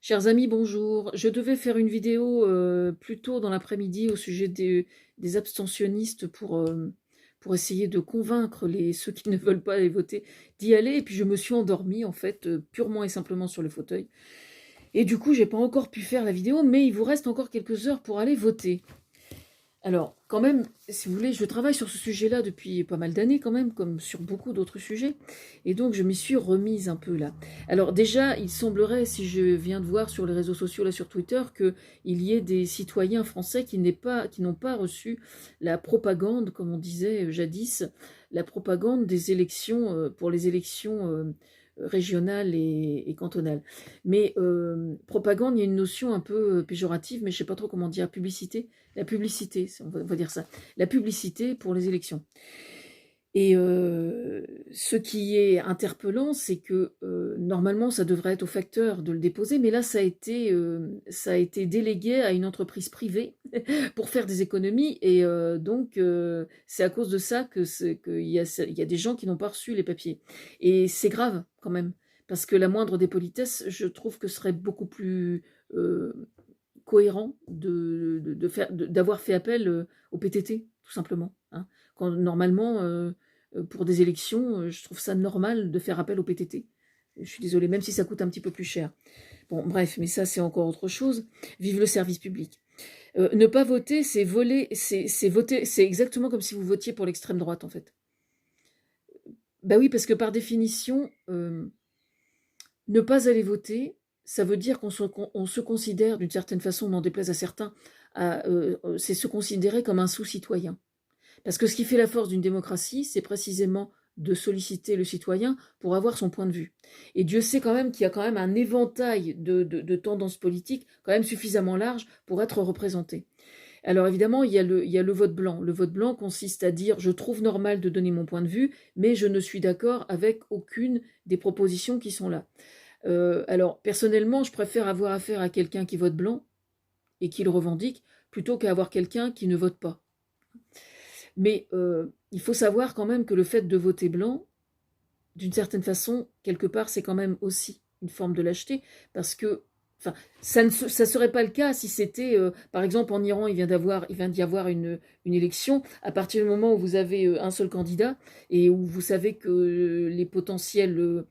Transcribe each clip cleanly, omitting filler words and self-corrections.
Chers amis, bonjour. Je devais faire une vidéo plus tôt dans l'après-midi au sujet des abstentionnistes pour essayer de convaincre ceux qui ne veulent pas aller voter d'y aller. Et puis je me suis endormie en fait, purement et simplement sur le fauteuil. Et du coup, j'ai pas encore pu faire la vidéo, mais il vous reste encore quelques heures pour aller voter. Alors, quand même, si vous voulez, je travaille sur ce sujet-là depuis pas mal d'années quand même, comme sur beaucoup d'autres sujets, et donc je m'y suis remise un peu là. Alors déjà, il semblerait, si je viens de voir sur les réseaux sociaux, là sur Twitter, qu'il y ait des citoyens français qui n'ont pas reçu la propagande, comme on disait jadis, la propagande des élections, pour les élections régionales et cantonales. Mais propagande, il y a une notion un peu péjorative, mais je ne sais pas trop comment dire, publicité. La publicité, on va dire ça. La publicité pour les élections. Et ce qui est interpellant, c'est que normalement, ça devrait être au facteur de le déposer, mais là, ça a été délégué à une entreprise privée pour faire des économies. Et donc, c'est à cause de ça qu'il y a des gens qui n'ont pas reçu les papiers. Et c'est grave quand même, parce que la moindre des politesses, je trouve que ce serait beaucoup plus cohérent d'avoir fait appel au PTT, tout simplement. Hein. Quand normalement, pour des élections, je trouve ça normal de faire appel au PTT. Je suis désolée, même si ça coûte un petit peu plus cher. Bon, bref, mais ça, c'est encore autre chose. Vive le service public. Ne pas voter, c'est voler, c'est voter, c'est exactement comme si vous votiez pour l'extrême droite, en fait. Bah oui, parce que par définition, ne pas aller voter, ça veut dire qu'on se considère, d'une certaine façon, n'en déplaise à certains, c'est se considérer comme un sous-citoyen. Parce que ce qui fait la force d'une démocratie, c'est précisément de solliciter le citoyen pour avoir son point de vue. Et Dieu sait quand même qu'il y a quand même un éventail de tendances politiques quand même suffisamment large pour être représenté. Alors évidemment, il y a le vote blanc. Le vote blanc consiste à dire je trouve normal de donner mon point de vue, mais je ne suis d'accord avec aucune des propositions qui sont là. Alors personnellement, je préfère avoir affaire à quelqu'un qui vote blanc et qui le revendique, plutôt qu'à avoir quelqu'un qui ne vote pas. Mais il faut savoir quand même que le fait de voter blanc, d'une certaine façon, quelque part, c'est quand même aussi une forme de lâcheté, parce que enfin, ça ne serait pas le cas si c'était, par exemple, en Iran, il vient d'y avoir une élection. À partir du moment où vous avez un seul candidat et où vous savez que les potentiels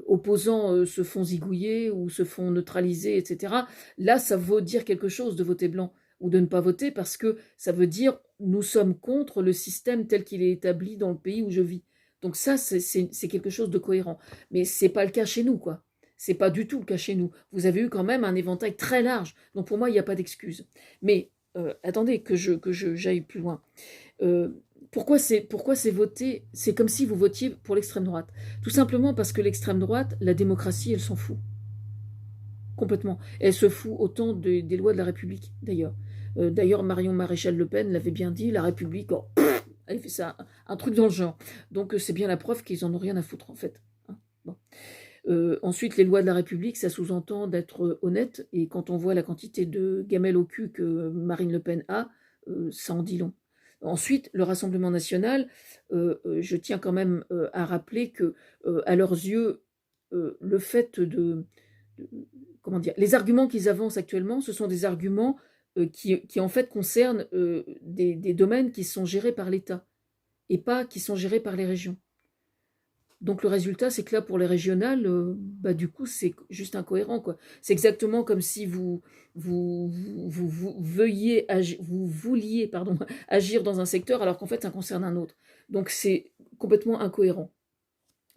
opposants se font zigouiller ou se font neutraliser, etc., là, ça veut dire quelque chose de voter blanc ou de ne pas voter, parce que ça veut dire nous sommes contre le système tel qu'il est établi dans le pays où je vis. Donc ça, c'est quelque chose de cohérent. Mais c'est pas le cas chez nous, quoi. C'est pas du tout le cas chez nous. Vous avez eu quand même un éventail très large. Donc pour moi, il n'y a pas d'excuse. Mais attendez j'aille plus loin. Euh, pourquoi c'est voter? C'est comme si vous votiez pour l'extrême droite. Tout simplement parce que l'extrême droite, la démocratie, elle s'en fout. Complètement. Elle se fout autant des lois de la République, d'ailleurs. D'ailleurs, Marion Maréchal Le Pen l'avait bien dit, la République, oh, elle fait ça, un truc dans le genre. Donc c'est bien la preuve qu'ils en ont rien à foutre, en fait. Hein. Bon. Ensuite, les lois de la République, ça sous-entend d'être honnête, et quand on voit la quantité de gamelles au cul que Marine Le Pen a, ça en dit long. Ensuite, le Rassemblement national, je tiens quand même à rappeler que, à leurs yeux, le fait de- comment dire, les arguments qu'ils avancent actuellement, ce sont des arguments qui en fait concernent des domaines qui sont gérés par l'État et pas qui sont gérés par les régions. Donc le résultat, c'est que là, pour les régionales, bah, du coup, c'est juste incohérent, quoi. C'est exactement comme si vous vouliez pardon, agir dans un secteur alors qu'en fait, ça concerne un autre. Donc c'est complètement incohérent.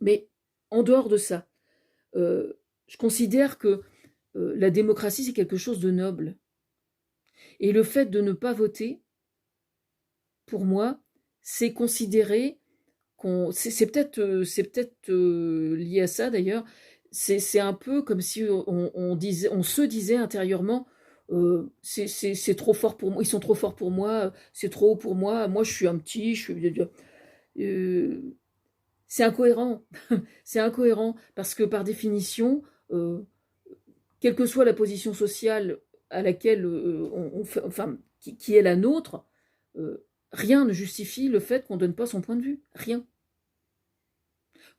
Mais en dehors de ça, je considère que la démocratie, c'est quelque chose de noble. Et le fait de ne pas voter, pour moi, c'est considérer c'est peut-être lié à ça d'ailleurs. C'est un peu comme si on se disait intérieurement, c'est trop fort pour moi, ils sont trop forts pour moi, c'est trop haut pour moi, moi je suis un petit, euh, c'est incohérent. C'est incohérent parce que par définition, euh, quelle que soit la position sociale à laquelle on fait, enfin, qui est la nôtre, rien ne justifie le fait qu'on ne donne pas son point de vue. Rien.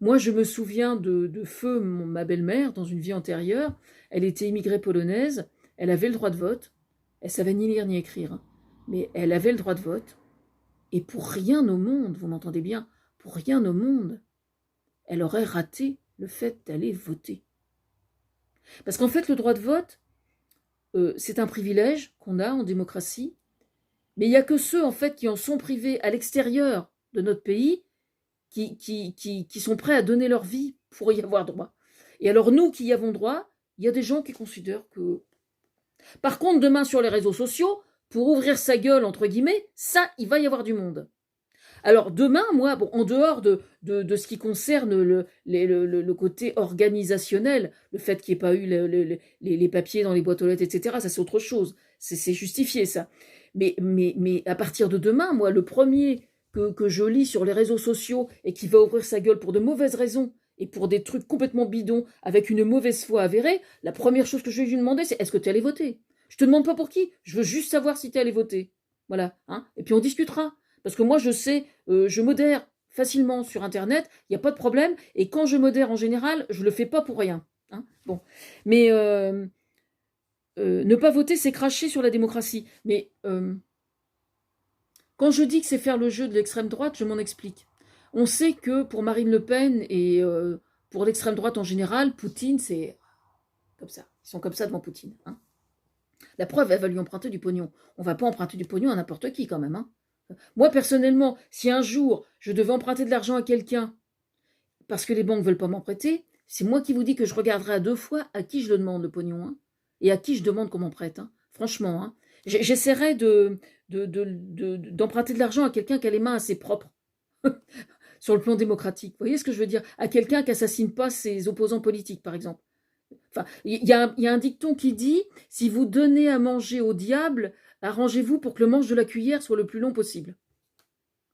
Moi, je me souviens de feu ma belle-mère, dans une vie antérieure. Elle était immigrée polonaise, elle avait le droit de vote. Elle savait ni lire ni écrire, hein, mais elle avait le droit de vote. Et pour rien au monde, vous m'entendez bien, pour rien au monde, elle aurait raté le fait d'aller voter. Parce qu'en fait, le droit de vote, c'est un privilège qu'on a en démocratie, mais il n'y a que ceux en fait qui en sont privés à l'extérieur de notre pays qui sont prêts à donner leur vie pour y avoir droit. Et alors nous qui y avons droit, il y a des gens qui considèrent que... Par contre, demain sur les réseaux sociaux, pour ouvrir sa gueule, entre guillemets, ça, il va y avoir du monde. Alors demain, moi, bon, en dehors de ce qui concerne le côté organisationnel, le fait qu'il n'y ait pas eu les papiers dans les boîtes aux lettres, etc., ça c'est autre chose. C'est justifié ça. Mais à partir de demain, moi, le premier que je lis sur les réseaux sociaux et qui va ouvrir sa gueule pour de mauvaises raisons et pour des trucs complètement bidons avec une mauvaise foi avérée, la première chose que je vais lui demander, c'est est-ce que tu es allé voter? Je te demande pas pour qui, je veux juste savoir si tu es allé voter. Voilà, hein, et puis on discutera. Parce que moi, je sais, je modère facilement sur Internet, il n'y a pas de problème. Et quand je modère en général, je ne le fais pas pour rien. Hein, bon. Mais ne pas voter, c'est cracher sur la démocratie. Mais quand je dis que c'est faire le jeu de l'extrême droite, je m'en explique. On sait que pour Marine Le Pen et pour l'extrême droite en général, Poutine, c'est comme ça. Ils sont comme ça devant Poutine. Hein. La preuve, elle va lui emprunter du pognon. On ne va pas emprunter du pognon à n'importe qui quand même. Hein. Moi, personnellement, si un jour je devais emprunter de l'argent à quelqu'un parce que les banques ne veulent pas m'en prêter, c'est moi qui vous dis que je regarderai à deux fois à qui je le demande le pognon hein, et à qui je demande qu'on m'en prête. Hein. Franchement, hein. J'essaierai d'emprunter de l'argent à quelqu'un qui a les mains assez propres sur le plan démocratique. Vous voyez ce que je veux dire? À quelqu'un qui n'assassine pas ses opposants politiques, par exemple. Enfin, il y a un dicton qui dit « Si vous donnez à manger au diable, arrangez-vous pour que le manche de la cuillère soit le plus long possible. »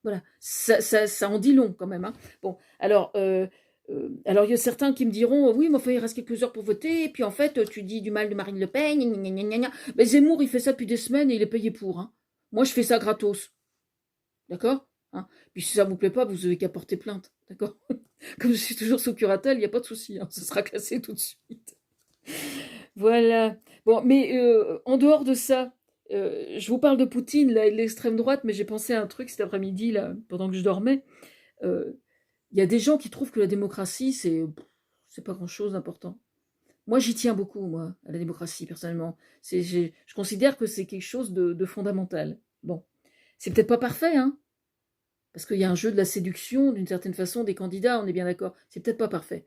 Voilà, ça en dit long quand même. Hein. Bon, alors il y a certains qui me diront « Oui, mais enfin, il reste quelques heures pour voter, et puis en fait, tu dis du mal de Marine Le Pen, gna gna gna gna. » Mais Zemmour, il fait ça depuis des semaines et il est payé pour. Hein. Moi, je fais ça gratos. D'accord hein. Puis si ça ne vous plaît pas, vous avez qu'à porter plainte. D'accord. Comme je suis toujours sous curatelle, il n'y a pas de souci. Hein. Ça sera classé tout de suite. Voilà. Bon, mais en dehors de ça, je vous parle de Poutine, là, et de l'extrême droite, mais j'ai pensé à un truc cet après-midi, là, pendant que je dormais. Il y a des gens qui trouvent que la démocratie, c'est pas grand-chose d'important. Moi, j'y tiens beaucoup, moi, à la démocratie, personnellement. Je considère que c'est quelque chose de fondamental. Bon, c'est peut-être pas parfait, hein, parce qu'il y a un jeu de la séduction, d'une certaine façon, des candidats, on est bien d'accord. C'est peut-être pas parfait.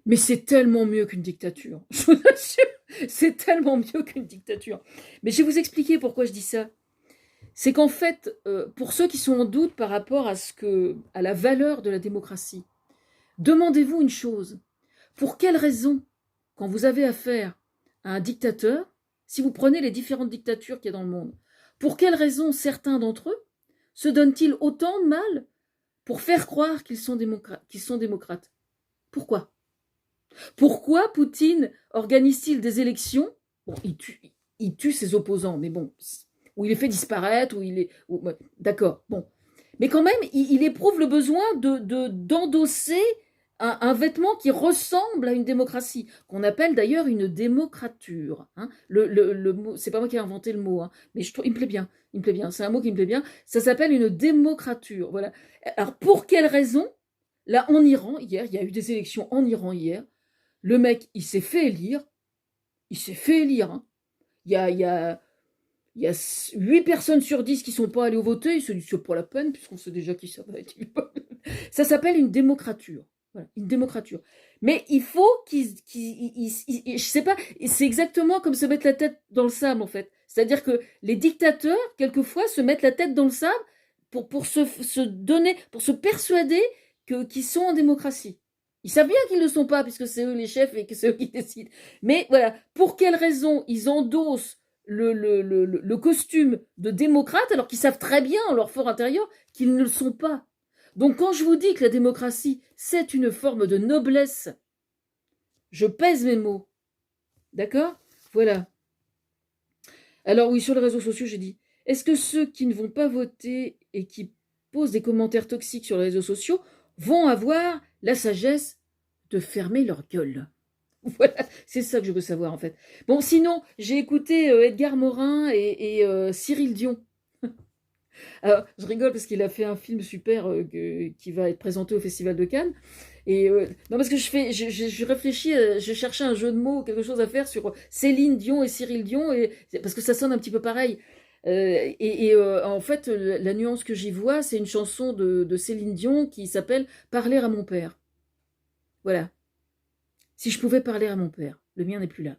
Mais c'est tellement mieux qu'une dictature. Je vous assure, c'est tellement mieux qu'une dictature. Mais je vais vous expliquer pourquoi je dis ça. C'est qu'en fait, pour ceux qui sont en doute par rapport à la valeur de la démocratie, demandez-vous une chose. Pour quelle raison, quand vous avez affaire à un dictateur, si vous prenez les différentes dictatures qu'il y a dans le monde, pour quelle raison certains d'entre eux se donnent-ils autant de mal pour faire croire qu'ils sont démocrates? Pourquoi? Pourquoi Poutine organise-t-il des élections? Bon, il tue ses opposants, mais bon, ou il les fait disparaître, ou il est... D'accord, bon. Mais quand même, il éprouve le besoin d'endosser un vêtement qui ressemble à une démocratie, qu'on appelle d'ailleurs une démocrature. Hein. Le mot, c'est pas moi qui ai inventé le mot, hein, mais il me plaît bien. Il me plaît bien. C'est un mot qui me plaît bien. Ça s'appelle une démocrature. Voilà. Alors, pour quelle raison? Là, en Iran, hier, il y a eu des élections en Iran hier. Le mec, il s'est fait élire. Il s'est fait élire. Hein. Il y a 8 personnes sur 10 qui ne sont pas allées au voter. Il se dit, c'est pas la peine, puisqu'on sait déjà qui ça va être. Ça s'appelle une démocrature. Voilà, une démocrature. Mais il faut je sais pas, c'est exactement comme se mettre la tête dans le sable, en fait. C'est-à-dire que les dictateurs, quelquefois, se mettent la tête dans le sable pour se donner, pour se persuader qu'ils sont en démocratie. Ils savent bien qu'ils ne le sont pas, puisque c'est eux les chefs et que c'est eux qui décident. Mais voilà, pour quelles raisons ils endossent le costume de démocrate alors qu'ils savent très bien en leur fort intérieur qu'ils ne le sont pas. Donc quand je vous dis que la démocratie, c'est une forme de noblesse, je pèse mes mots. D'accord? Voilà. Alors oui, sur les réseaux sociaux, j'ai dit, est-ce que ceux qui ne vont pas voter et qui posent des commentaires toxiques sur les réseaux sociaux vont avoir la sagesse de fermer leur gueule. Voilà, c'est ça que je veux savoir en fait. Bon, sinon, j'ai écouté Edgar Morin et Cyril Dion. Alors, je rigole parce qu'il a fait un film super qui va être présenté au Festival de Cannes. Et non, parce que je réfléchis, je cherchais un jeu de mots, quelque chose à faire sur Céline Dion et Cyril Dion, parce que ça sonne un petit peu pareil. En fait, la nuance que j'y vois, c'est une chanson de Céline Dion qui s'appelle Parler à mon père. Voilà. Si je pouvais parler à mon père, le mien n'est plus là.